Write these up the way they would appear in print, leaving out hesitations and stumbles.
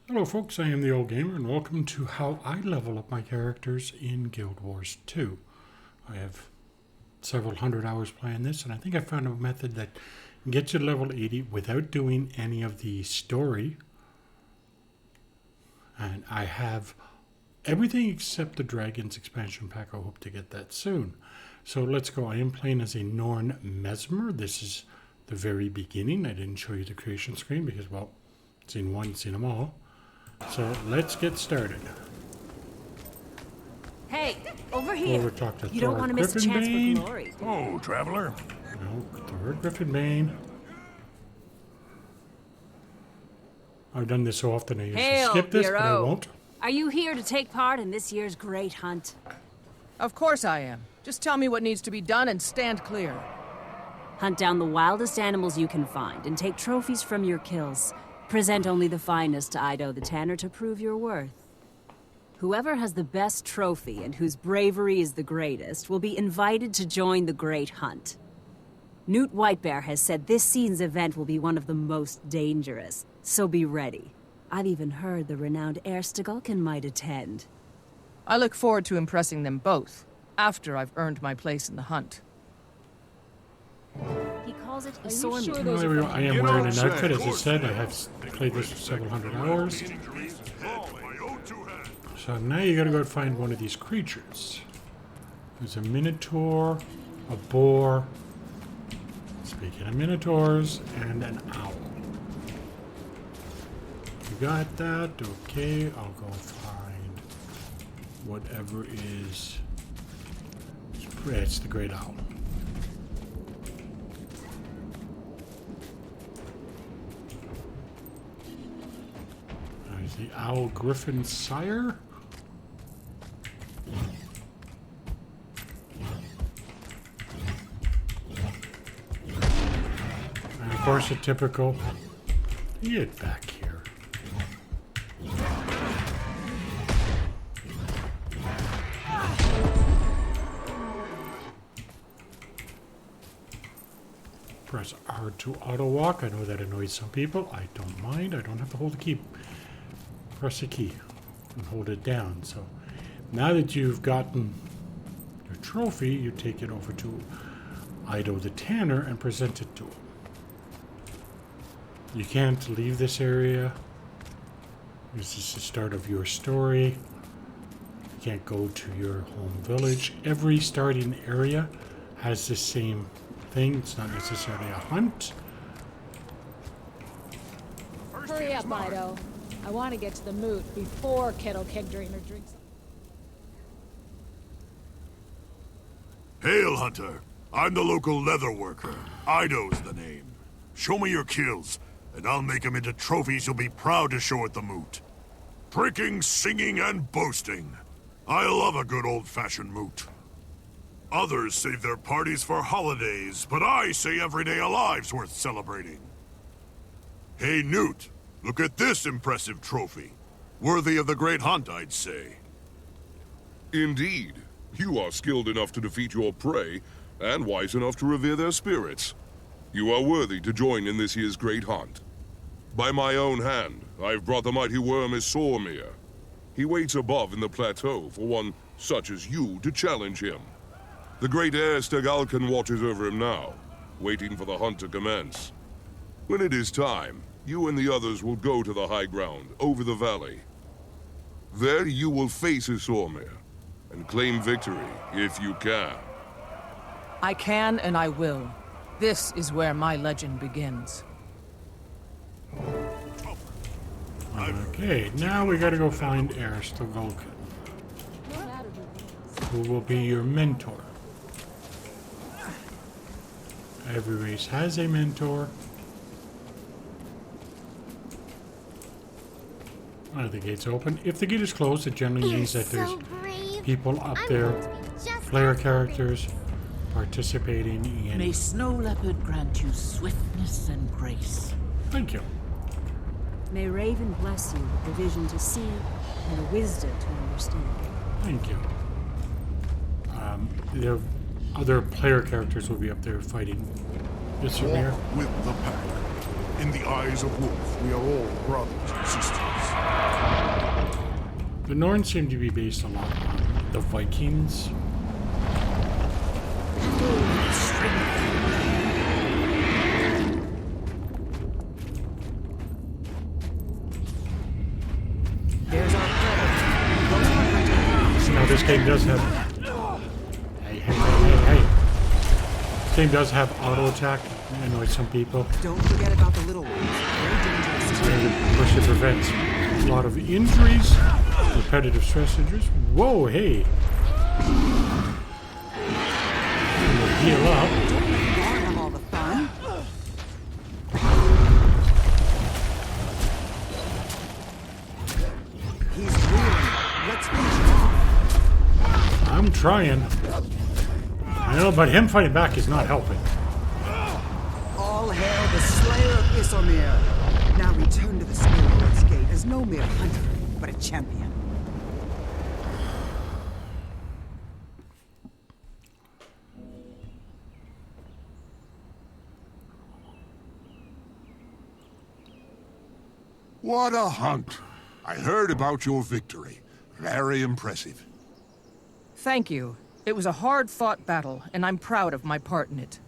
Hello folks, I am the Old Gamer and welcome to how I level up my characters in Guild Wars 2. I have several hundred hours playing this and I think I found a method that gets you to level 80 without doing any of the story. And I have everything except the Dragons expansion pack. I hope to get that soon. So let's go. I am playing as a Norn Mesmer. This is the very beginning. I didn't show you the creation screen because, well, seen one, seen them all. So let's get started. Hey, over here. Over talk to you don't want to miss a chance for glory. Oh, traveler. No, Thor Griffinbane. I've done this so often I usually skip this, but I won't. Are you here to take part in this year's great hunt? Of course I am. Just tell me what needs to be done and stand clear. Hunt down the wildest animals you can find and take trophies from your kills. Present only the finest to Ido the Tanner to prove your worth. Whoever has the best trophy and whose bravery is the greatest will be invited to join the great hunt. Newt Whitebear has said this season's event will be one of the most dangerous, so be ready. I've even heard the renowned Heir Stegulkin might attend. I look forward to impressing them both, after I've earned my place in the hunt. He calls it a sword. Well, there we go. I am wearing an outfit, as I said. I have played this for several hundred hours. So now you gotta go find one of these creatures. There's a Minotaur, a boar, speaking of Minotaurs, and an owl. You got that? Okay, I'll go find whatever is... It's the great owl. There's the owl griffin sire. And of course, a typical. Get back here. Press R to auto walk. I know that annoys some people. I don't mind. I don't have to hold the key. Press the key and hold it down. So now that you've gotten your trophy, you take it over to Ido the Tanner and present it to him. You can't leave this area. This is the start of your story. You can't go to your home village. Every starting area has the same thing. It's not necessarily a hunt. Hurry up, Ido. I want to get to the moot before Kettle Keg Drainer drinks. Hail, Hunter. I'm the local leather worker. Ido's the name. Show me your kills, and I'll make them into trophies you'll be proud to show at the moot. Pricking, singing, and boasting. I love a good old-fashioned moot. Others save their parties for holidays, but I say every day alive's worth celebrating. Hey, Newt, look at this impressive trophy. Worthy of the great hunt, I'd say. Indeed. You are skilled enough to defeat your prey, and wise enough to revere their spirits. You are worthy to join in this year's great hunt. By my own hand, I've brought the mighty worm Isormir. He waits above in the plateau for one such as you to challenge him. The great Heir Stegulkin watches over him now, waiting for the hunt to commence. When it is time, you and the others will go to the high ground, over the valley. There you will face Isormir, and claim victory, if you can. I can and I will. This is where my legend begins. Okay, now we gotta go find Heir Stegulkin, who will be your mentor. Every race has a mentor. The gate's open. If the gate is closed, it generally means that there's people up there, player characters, participating in... May Snow Leopard grant you swiftness and grace. Thank you. May Raven bless you with the vision to see and the wisdom to understand. Thank you. The other player characters will be up there fighting. Yes, sir, Mayor? Walk with the pack. In the eyes of Wolf, we are all brothers and sisters. The Norns seem to be based a lot on the Vikings. There's our prey. Now this game does have... Hey. This game does have auto attack. It annoys some people. Don't forget about the little ones. They're dangerous too. And of course it prevents a lot of injuries, repetitive stress injuries. Whoa, hey. We'll heal up. Don't have all the fun. He's reeling. Let's finish him off. I'm trying. I know, but him fighting back is not helping. All hail the Slayer of Isomir. Now return to the Scale Lord's Gate as no mere hunter, but a champion. What a hunt! I heard about your victory. Very impressive. Thank you. It was a hard-fought battle, and I'm proud of my part in it.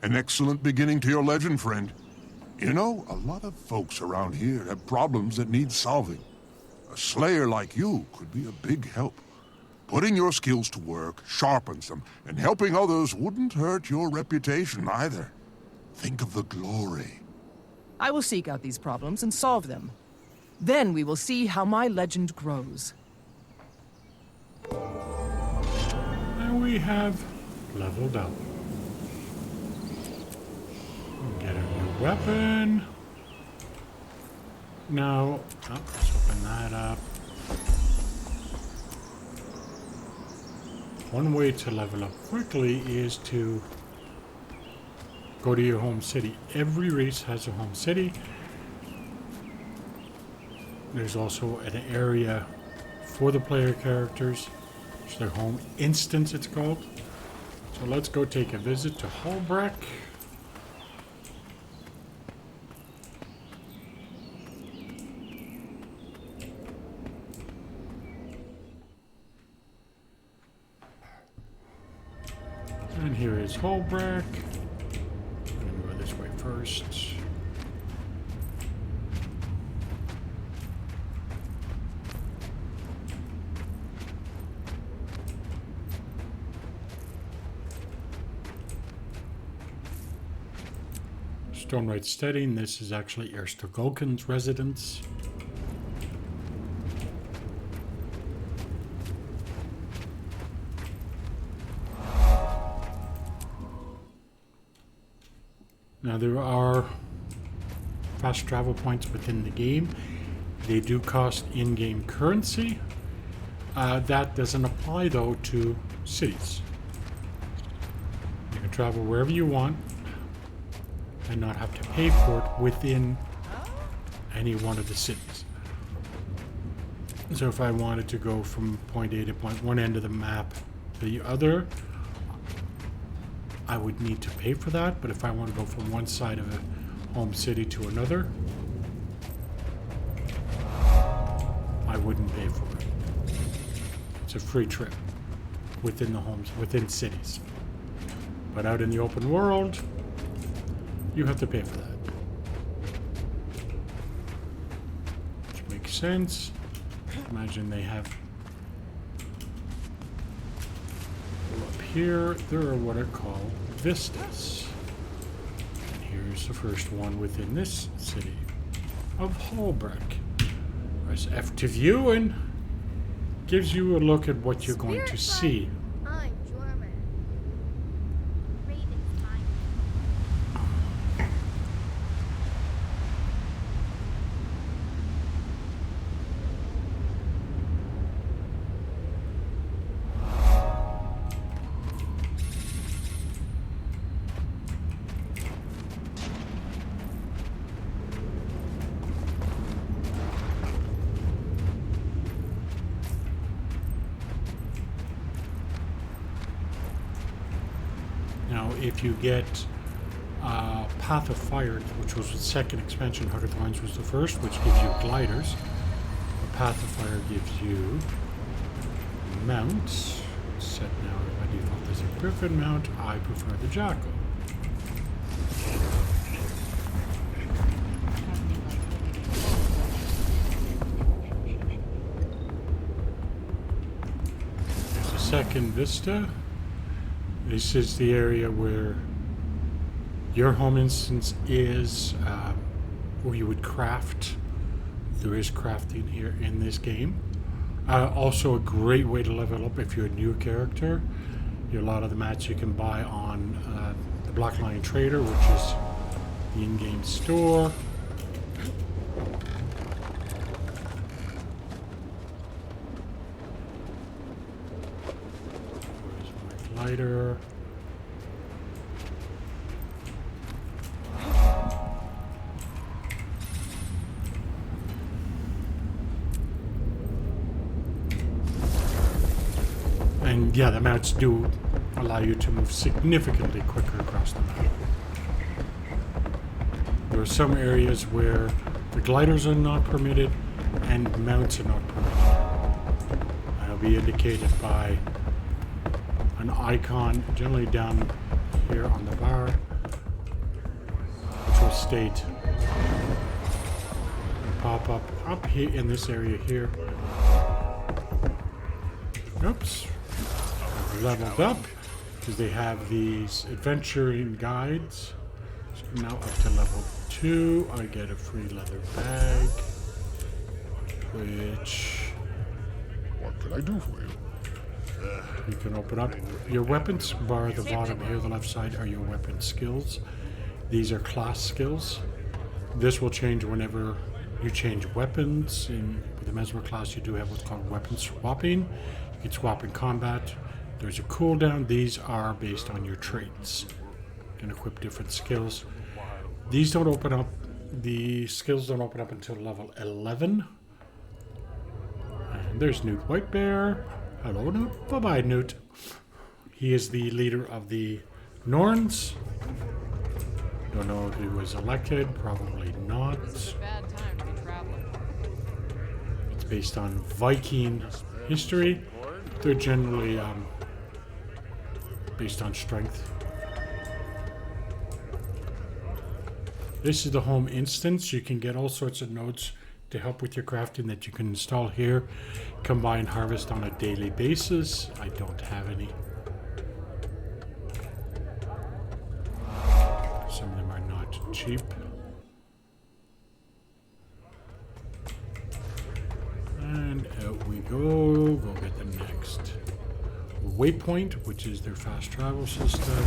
An excellent beginning to your legend, friend. You know, a lot of folks around here have problems that need solving. A slayer like you could be a big help. Putting your skills to work sharpens them, and helping others wouldn't hurt your reputation either. Think of the glory. I will seek out these problems and solve them. Then we will see how my legend grows. And we have leveled up. Get a new weapon. Now, let's open that up. One way to level up quickly is to go to your home city. Every race has a home city. There's also an area for the player characters. It's their home instance, it's called. So let's go take a visit to Holbreck. And here is Holbreck. I'm gonna go this way first. Stone right steady, and this is actually Erstogolken's residence. Now there are fast travel points within the game. They do cost in-game currency. That doesn't apply though to cities. You can travel wherever you want and not have to pay for it within any one of the cities. So if I wanted to go from point A to one end of the map to the other, I would need to pay for that. But if I want to go from one side of a home city to another, I wouldn't pay for it. It's a free trip within the homes, within cities. But out in the open world, you have to pay for that. Which makes sense. Imagine they have up here, there are what are called vistas. And here's the first one within this city of Holbreck. Press F to view and gives you a look at what you're going to see. I'm German. Raven's mine. Now, if you get Path of Fire, which was the second expansion, Heart of Thorns was the first, which gives you gliders. pacifier gives you mounts. Set now by default as a griffin mount. I prefer the jackal. There's a second vista. This is the area where your home instance is, where you would craft. There is crafting here in this game. Also a great way to level up if you're a new character. A lot of the mats you can buy on the Black Lion Trader, which is the in-game store. Where's my lighter? And yeah, the mounts do allow you to move significantly quicker across the map. There are some areas where the gliders are not permitted and mounts are not permitted. That'll be indicated by an icon generally down here on the bar, which will state and pop up here in this area here. Oops. Leveled up because they have these adventuring guides. So now up to level 2, I get a free leather bag, which What can I do for you? you can open up. Your weapons bar at the bottom here, the left side, are your weapon skills. These are class skills. This will change whenever you change weapons. With the Mesmer class, you do have what's called weapon swapping. You can swap in combat. There's a cooldown. These are based on your traits. You can equip different skills. These don't open up. The skills don't open up until level 11. And there's Newt Whitebear. Hello, Newt. Bye-bye, Newt. He is the leader of the Norns. Don't know if he was elected. Probably not. It's a bad time to be traveling. It's based on Viking history. They're generally based on strength. This is the home instance. You can get all sorts of nodes to help with your crafting that you can install here. Combine harvest on a daily basis. I don't have any. Some of them are not cheap. And out we go. Go get them next. Waypoint, which is their fast travel system.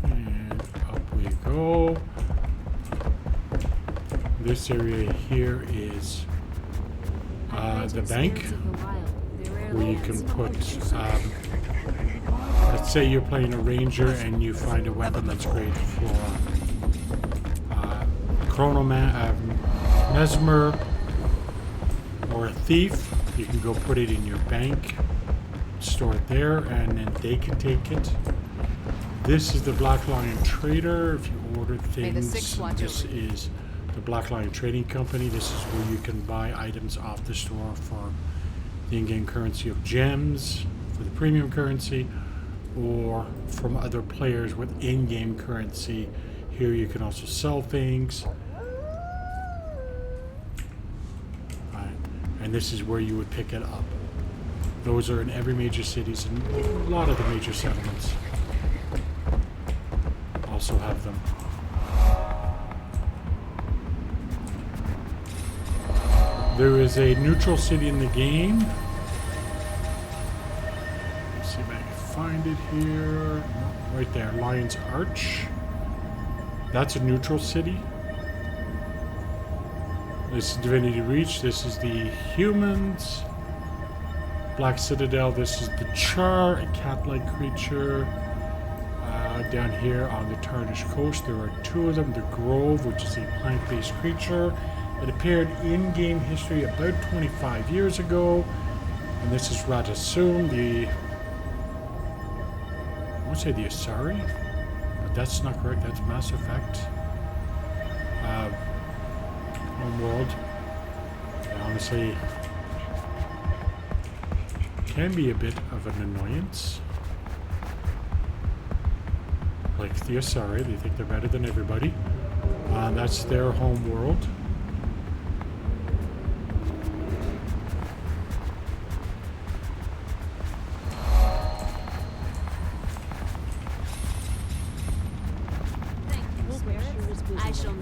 And up we go. This area here is the bank, where you can put, let's say you're playing a ranger and you find a weapon that's great for Mesmer or a thief. You can go put it in your bank, store it there, and then they can take it. This is the Black Lion Trader. If you order things, this is the Black Lion Trading Company. This is where you can buy items off the store for the in-game currency of gems, for the premium currency, or from other players with in-game currency. Here you can also sell things. Right. And this is where you would pick it up. Those are in every major cities and a lot of the major settlements also have them. There is a neutral city in the game. Let's see if I can find it here. Right there, Lion's Arch. That's a neutral city. This is Divinity Reach. This is the humans. Black Citadel. This is the Char, a cat-like creature. Down here on the Tarnished Coast, there are two of them. The Grove, which is a plant-based creature. It appeared in game history about 25 years ago. And this is Ratasum, I want to say the Asari, but that's not correct. That's Mass Effect. Homeworld. Honestly, can be a bit of an annoyance. Like the Asari, they think they're better than everybody. That's their home world.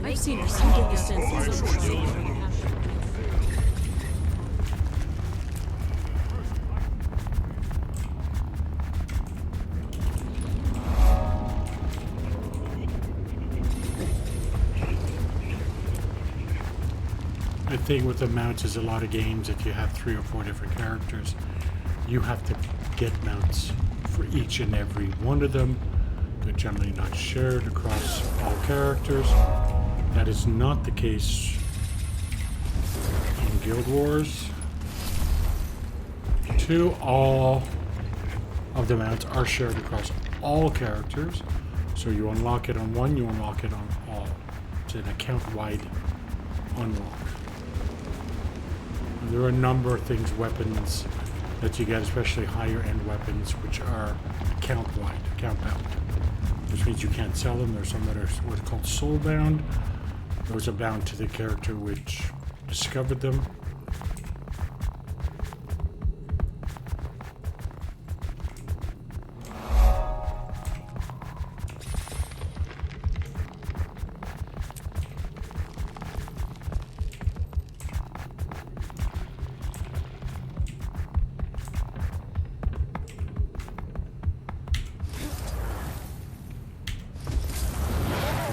I've seen her so get the senses of her. The thing with the mounts is a lot of games, if you have 3 or 4 different characters, you have to get mounts for each and every one of them. They're generally not shared across all characters. That is not the case in Guild Wars 2. All of the mounts are shared across all characters. So you unlock it on one, you unlock it on all. It's an account-wide unlock. And there are a number of things, weapons that you get, especially higher-end weapons, which are account-wide, account-bound. Which means you can't sell them. There's some that are what's called soul-bound. Those are bound to the character which discovered them.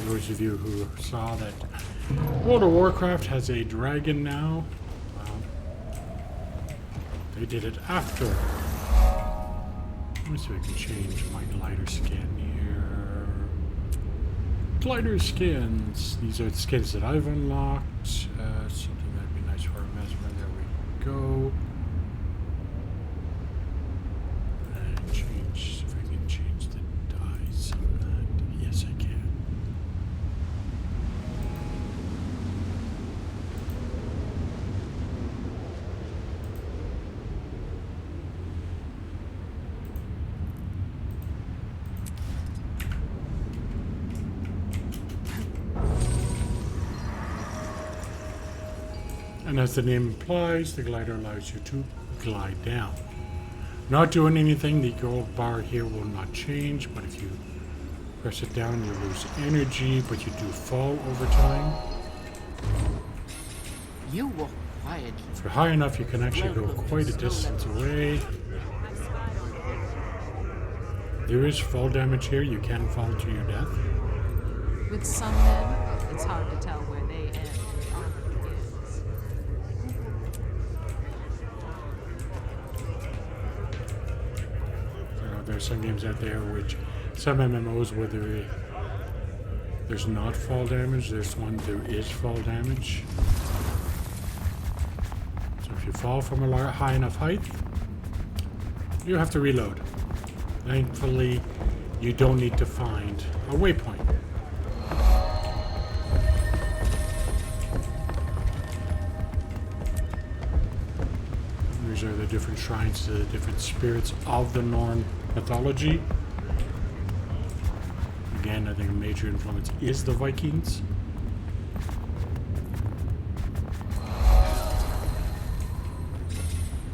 Those of you who saw that World of Warcraft has a dragon now, they did it after. Let me see if I can change my glider skin here. Glider skins. These are the skins that I've unlocked. Something that'd be nice for a Mesmer. There we go. And change, if I can change the dyes on that. Yes, I can. And as the name implies, the glider allows you to glide down. Not doing anything, the gold bar here will not change, but if you press it down, you lose energy, but you do fall over time. You walk quietly. If you're high enough, you can actually go quite a distance away. There is fall damage here, you can fall to your death. With some men, it's hard to tell where they end and honor begins. There's some games out there which, some MMOs where there's not fall damage, there's one there is fall damage. So if you fall from a high enough height, you have to reload. Thankfully, you don't need to find a waypoint. These are the different shrines to the different spirits of the Norn mythology. Again, I think a major influence is the Vikings.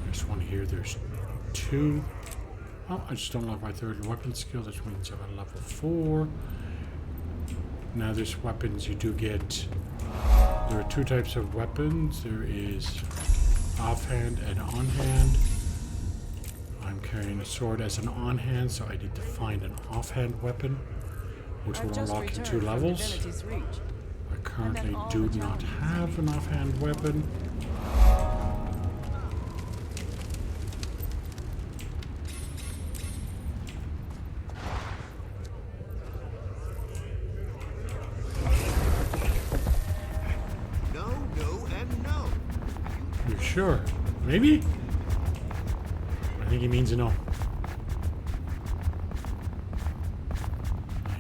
There's one here, there's 2. Oh, I just unlocked my 3rd weapon skill, that means I'm at level 4. Now there's weapons you do get. There are 2 types of weapons. There is offhand and on-hand. I'm carrying a sword as an on-hand, so I need to find an offhand weapon, which will unlock in 2 levels. I currently do not have an offhand weapon. sure. Maybe? I think he means no.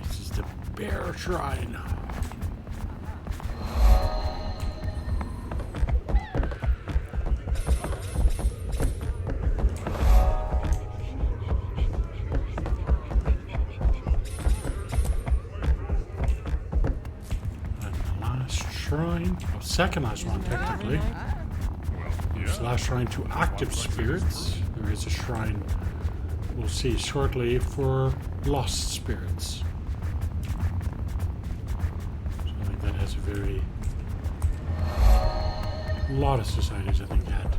This is the bear shrine. Shrine, oh, second last one technically. There's the last shrine to active spirits. There is a shrine we'll see shortly for lost spirits. So I think that has a very lot of societies I think had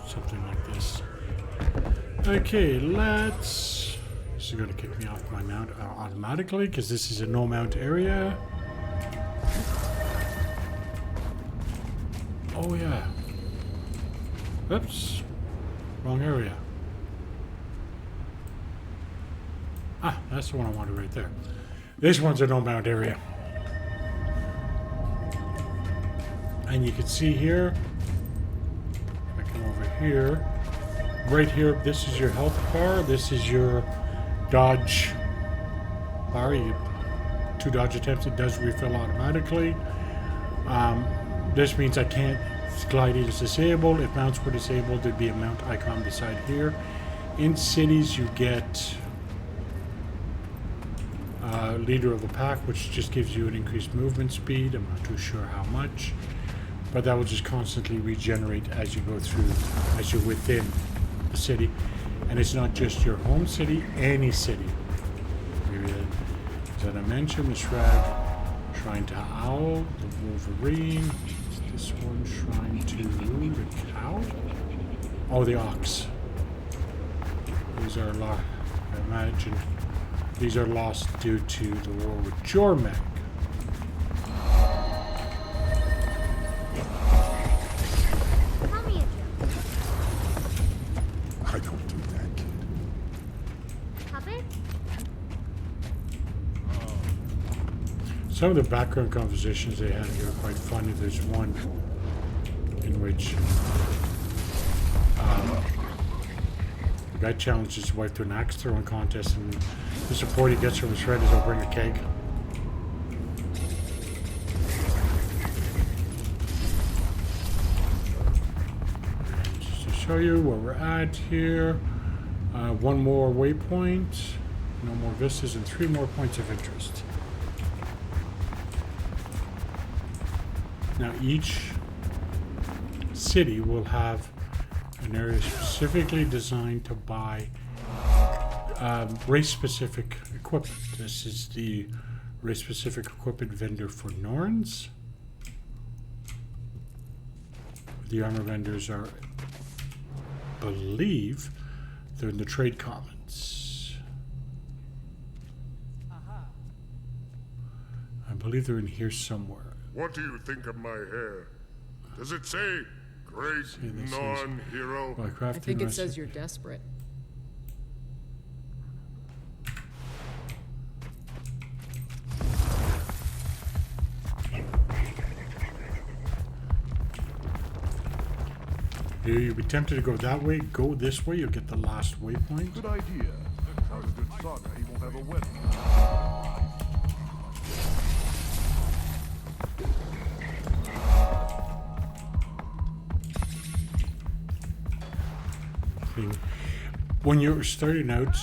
something like this. Okay, let's. This is going to kick me off my mount automatically because this is a no mount area. Oh yeah. Oops. Wrong area. Ah, that's the one I wanted right there. This one's a no mount area. And you can see here, if I come over here, right here, this is your health bar, this is your dodge bar. You get 2 dodge attempts, it does refill automatically. This means I can't, gliding is disabled. If mounts were disabled, there'd be a mount icon beside here. In cities, you get leader of the pack, which just gives you an increased movement speed. I'm not too sure how much, but that will just constantly regenerate as you go through, as you're within the city. And it's not just your home city, any city. As I mentioned, the Shrine to Owl, the Wolverine, this one, Shrine to the Cow. Oh, the Ox. These are lost, I imagine, these are lost due to the war with Jormeg. I don't do that, kid. Puppet? Some of the background conversations they have here are quite funny. There's one in which the guy challenges his wife to an axe throwing contest, and the support he gets from his friend is he'll bring a keg. And just to show you where we're at here, one more waypoint, no more vistas, and 3 more points of interest. Now each city will have an area specifically designed to buy race-specific equipment. This is the race-specific equipment vendor for Norns. The armor vendors are, I believe, they're in the trade commons. I believe they're in here somewhere. What do you think of my hair? Does it say great this non-hero? I think it says you're desperate. You'll be tempted to go that way. Go this way. You'll get the last waypoint. Good idea. Without a good saga, he won't have a wedding. When you're starting out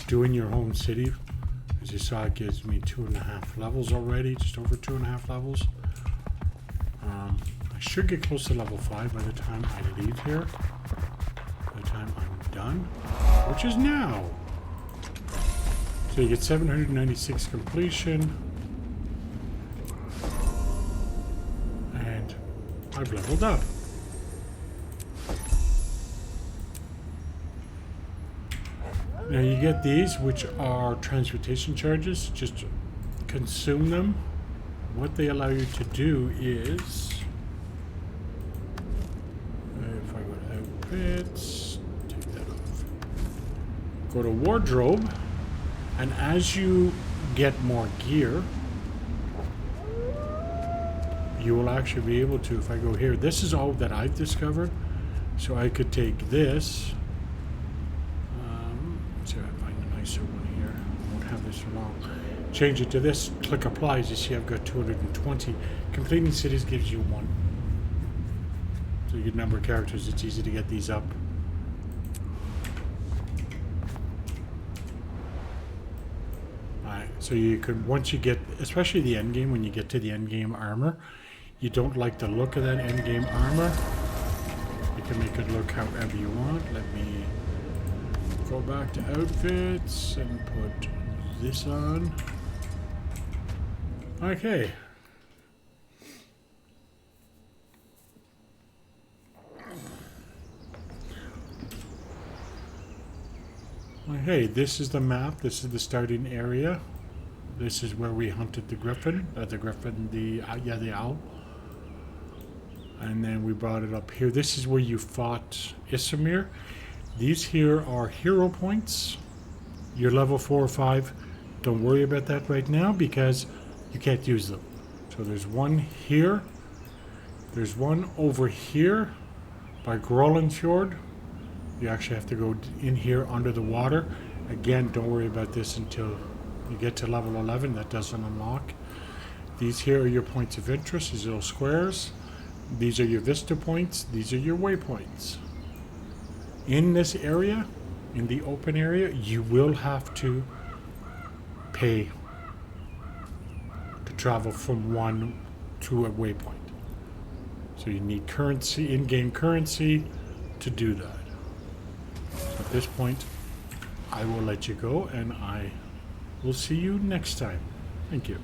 doing your home city, as you saw, it gives me 2.5 levels already, just over 2.5 levels. I should get close to level 5 by the time I leave here, by the time I'm done, which is now. So you get 796 completion, and I've leveled up. Now you get these, which are transportation charges. Just consume them. What they allow you to do is, if I go to outfits, take that off. Go to wardrobe, and as you get more gear, you will actually be able to, if I go here, this is all that I've discovered. So I could take this. Let's see if I find a nicer one here. I won't have this for long. Change it to this. Click applies. You see I've got 220. Completing cities gives you 1. So you get number of characters. It's easy to get these up. Alright, so you could, once you get, especially the end game, when you get to the end game armor, you don't like the look of that end game armor, you can make it look however you want. Let me go back to outfits and put this on. Okay. Okay, this is the map. This is the starting area. This is where we hunted the griffin. The owl. And then we brought it up here. This is where you fought Isomir. These here are hero points. You're level 4 or 5. Don't worry about that right now because you can't use them. So there's one here. There's one over here by Grolanfjord. You actually have to go in here under the water. Again, don't worry about this until you get to level 11. That doesn't unlock. These here are your points of interest, these little squares. These are your vista points. These are your waypoints. In this area, in the open area, you will have to pay to travel from one to a waypoint. So you need currency, in-game currency, to do that. At this point, I will let you go, and I will see you next time. Thank you.